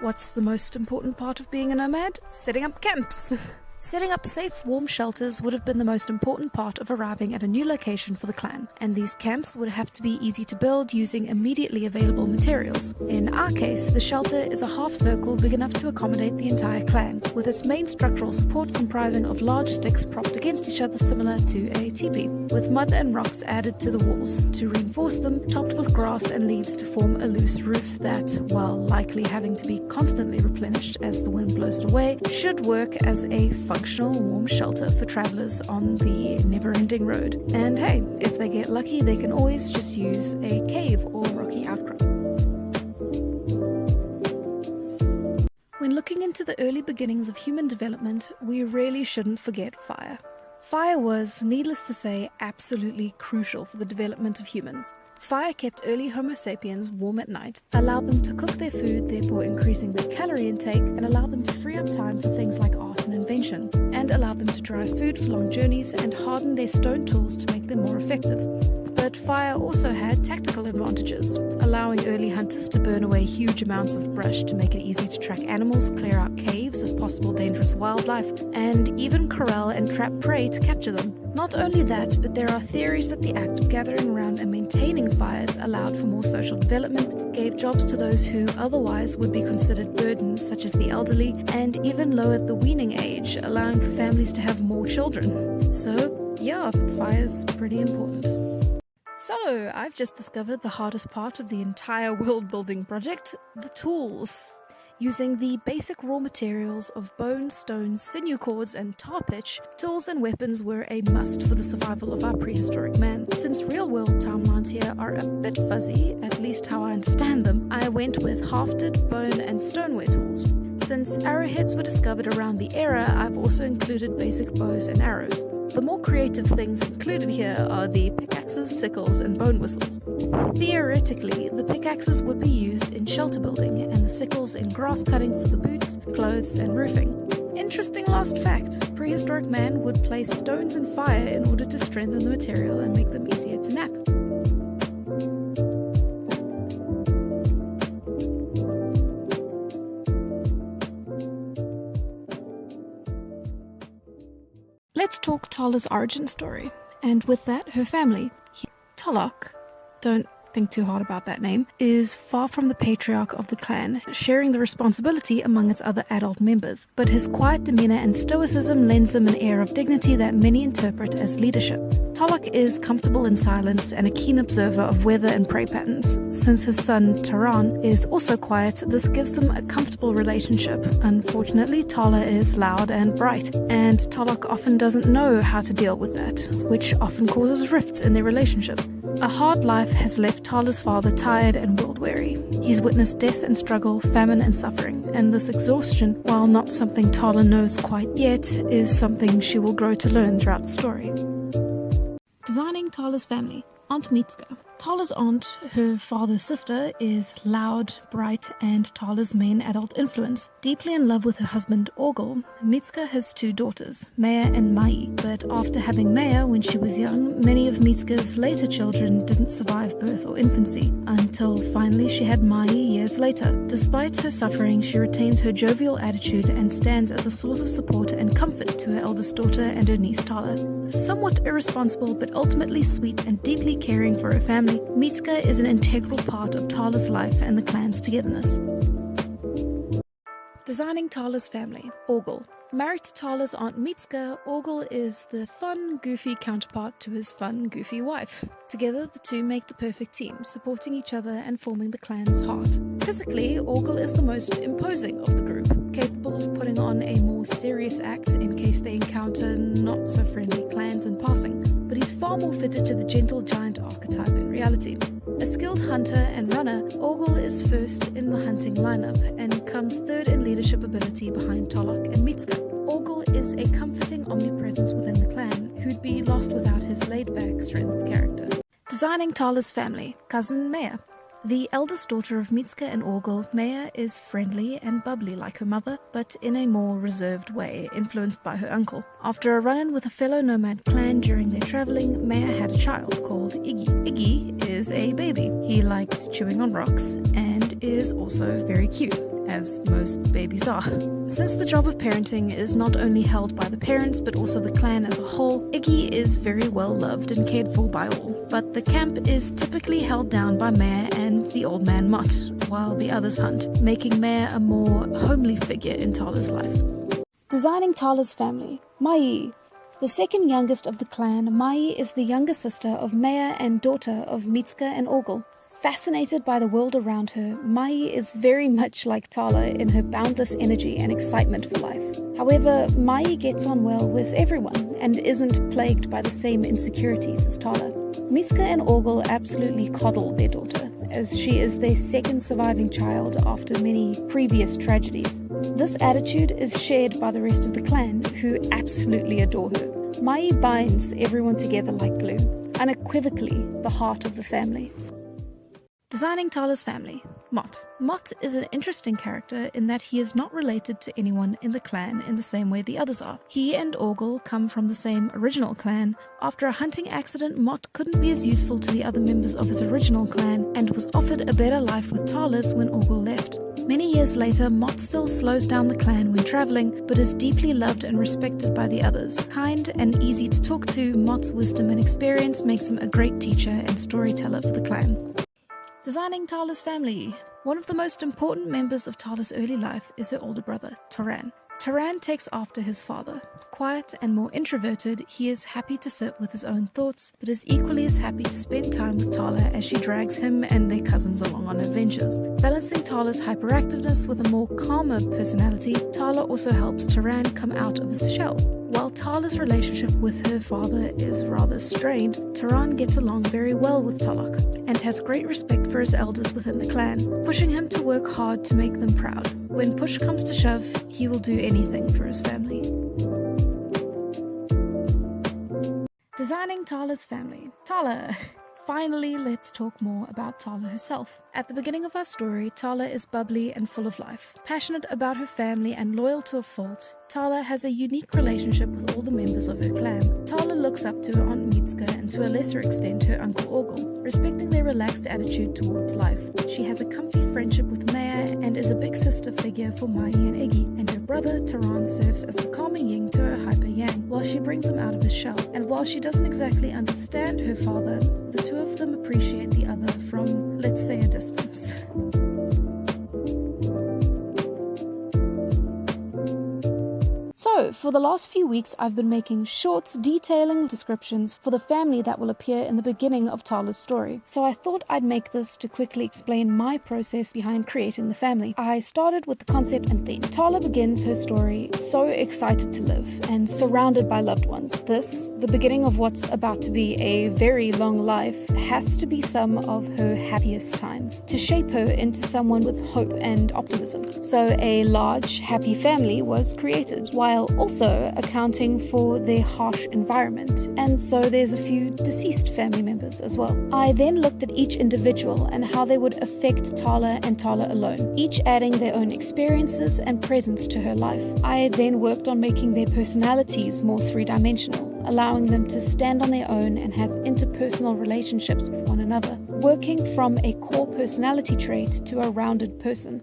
What's the most important part of being a nomad? Setting up camps. Setting up safe, warm shelters would have been the most important part of arriving at a new location for the clan, and these camps would have to be easy to build using immediately available materials. In our case, the shelter is a half circle big enough to accommodate the entire clan, with its main structural support comprising of large sticks propped against each other similar to a teepee, with mud and rocks added to the walls to reinforce them, topped with grass and leaves to form a loose roof that, while likely having to be constantly replenished as the wind blows it away, should work as a functional warm shelter for travelers on the never-ending road. And hey, if they get lucky, they can always just use a cave or rocky outcrop. When looking into the early beginnings of human development, we really shouldn't forget fire. Fire was, needless to say, absolutely crucial for the development of humans. Fire kept early Homo sapiens warm at night, allowed them to cook their food, therefore increasing their calorie intake, and allowed them to free up time for things like art and invention, and allowed them to dry food for long journeys and harden their stone tools to make them more effective. But fire also had tactical advantages, allowing early hunters to burn away huge amounts of brush to make it easy to track animals, clear out caves of possible dangerous wildlife, and even corral and trap prey to capture them. Not only that, but there are theories that the act of gathering around and maintaining fires allowed for more social development, gave jobs to those who otherwise would be considered burdens, such as the elderly, and even lowered the weaning age, allowing for families to have more children. So, yeah, fire's pretty important. So, I've just discovered the hardest part of the entire world building project, the tools. Using the basic raw materials of bone, stone, sinew cords, and tar pitch, tools and weapons were a must for the survival of our prehistoric man. Since real-world timelines here are a bit fuzzy, at least how I understand them, I went with hafted, bone, and stoneware tools. Since arrowheads were discovered around the era, I've also included basic bows and arrows. The more creative things included here are the pickaxes, sickles, and bone whistles. Theoretically, the pickaxes would be used in shelter building, and the sickles in grass cutting for the boots, clothes, and roofing. Interesting last fact, prehistoric man would place stones in fire in order to strengthen the material and make them easier to nap. Let's talk Tala's origin story, and with that, her family. Talak, don't think too hard about that name, is far from the patriarch of the clan, sharing the responsibility among its other adult members, but his quiet demeanor and stoicism lends him an air of dignity that many interpret as leadership. Talak is comfortable in silence and a keen observer of weather and prey patterns. Since his son Taran is also quiet, this gives them a comfortable relationship. Unfortunately, Tala is loud and bright, and Talak often doesn't know how to deal with that, which often causes rifts in their relationship. A hard life has left Tala's father tired and world-weary. He's witnessed death and struggle, famine and suffering, and this exhaustion, while not something Tala knows quite yet, is something she will grow to learn throughout the story. Designing Tala's family. Aunt Mitska. Tala's aunt, her father's sister, is loud, bright, and Tala's main adult influence. Deeply in love with her husband, Orgel, Mitska has two daughters, Maya and Mai. But after having Maya when she was young, many of Mitska's later children didn't survive birth or infancy, until finally she had Mai years later. Despite her suffering, she retains her jovial attitude and stands as a source of support and comfort to her eldest daughter and her niece Tala. Somewhat irresponsible, but ultimately sweet and deeply caring for her family, Mitska is an integral part of Tala's life and the clan's togetherness. Designing Tala's family. Orgel. Married to Tala's aunt Mitska, Orgel is the fun, goofy counterpart to his fun, goofy wife. Together, the two make the perfect team, supporting each other and forming the clan's heart. Physically, Orgel is the most imposing of the group, capable of putting on a more serious act in case they encounter not-so-friendly clans in passing, but he's far more fitted to the gentle giant archetype in reality. A skilled hunter and runner, Orgel is first in the hunting lineup and comes third in leadership ability behind Talak and Mitska. Orgel is a comforting omnipresence within the clan, who'd be lost without his laid-back strength of character. Designing Tala's family. Cousin Maya. The eldest daughter of Mitska and Orgel, Maya is friendly and bubbly like her mother, but in a more reserved way, influenced by her uncle. After a run-in with a fellow nomad clan during their traveling, Maya had a child called Iggy. Iggy is a baby. He likes chewing on rocks and is also very cute. as most babies are. Since the job of parenting is not only held by the parents but also the clan as a whole, Iggy is very well loved and cared for by all. But the camp is typically held down by Mare and the old man Mott, while the others hunt, making Mare a more homely figure in Tala's life. Designing Tala's family, Mai. The second youngest of the clan, Mai is the younger sister of Maya and daughter of Mitska and Orgel. Fascinated by the world around her, Mai is very much like Tala in her boundless energy and excitement for life. However, Mai gets on well with everyone and isn't plagued by the same insecurities as Tala. Mitska and Orgel absolutely coddle their daughter, as she is their second surviving child after many previous tragedies. This attitude is shared by the rest of the clan, who absolutely adore her. Mai binds everyone together like glue, unequivocally the heart of the family. Designing Tala's family, Mott. Mott is an interesting character in that he is not related to anyone in the clan in the same way the others are. He and Orgel come from the same original clan. After a hunting accident, Mott couldn't be as useful to the other members of his original clan and was offered a better life with Tala's when Orgel left. Many years later, Mott still slows down the clan when traveling, but is deeply loved and respected by the others. Kind and easy to talk to, Mott's wisdom and experience makes him a great teacher and storyteller for the clan. Designing Tala's family. One of the most important members of Tala's early life is her older brother, Taran. Taran takes after his father. Quiet and more introverted, he is happy to sit with his own thoughts, but is equally as happy to spend time with Tala as she drags him and their cousins along on adventures. Balancing Tala's hyperactiveness with a more calmer personality, Tala also helps Taran come out of his shell. While Tala's relationship with her father is rather strained, Taran gets along very well with Talak and has great respect for his elders within the clan, pushing him to work hard to make them proud. When push comes to shove, he will do anything for his family. Designing Tala's family. Tala. Finally, let's talk more about Tala herself. At the beginning of our story, Tala is bubbly and full of life. Passionate about her family and loyal to a fault, Tala has a unique relationship with all the members of her clan. Tala looks up to her Aunt Mitska and to a lesser extent her Uncle Orgel, respecting their relaxed attitude towards life. She has a comfy friendship with Maya and is a big sister figure for Mai and Iggy, and her brother Taran serves as the calming yin to her hyper yang while she brings him out of his shell. And while she doesn't exactly understand her father, the two of them appreciate the other from, let's say, a distance. So, for the last few weeks, I've been making shorts detailing descriptions for the family that will appear in the beginning of Tala's story. So I thought I'd make this to quickly explain my process behind creating the family. I started with the concept and theme. Tala begins her story so excited to live and surrounded by loved ones. This, the beginning of what's about to be a very long life, has to be some of her happiest times, to shape her into someone with hope and optimism. So a large, happy family was created, while also accounting for their harsh environment. And so there's a few deceased family members as well. I then looked at each individual and how they would affect Tala and Tala alone, each adding their own experiences and presence to her life. I then worked on making their personalities more three-dimensional, allowing them to stand on their own and have interpersonal relationships with one another, working from a core personality trait to a rounded person.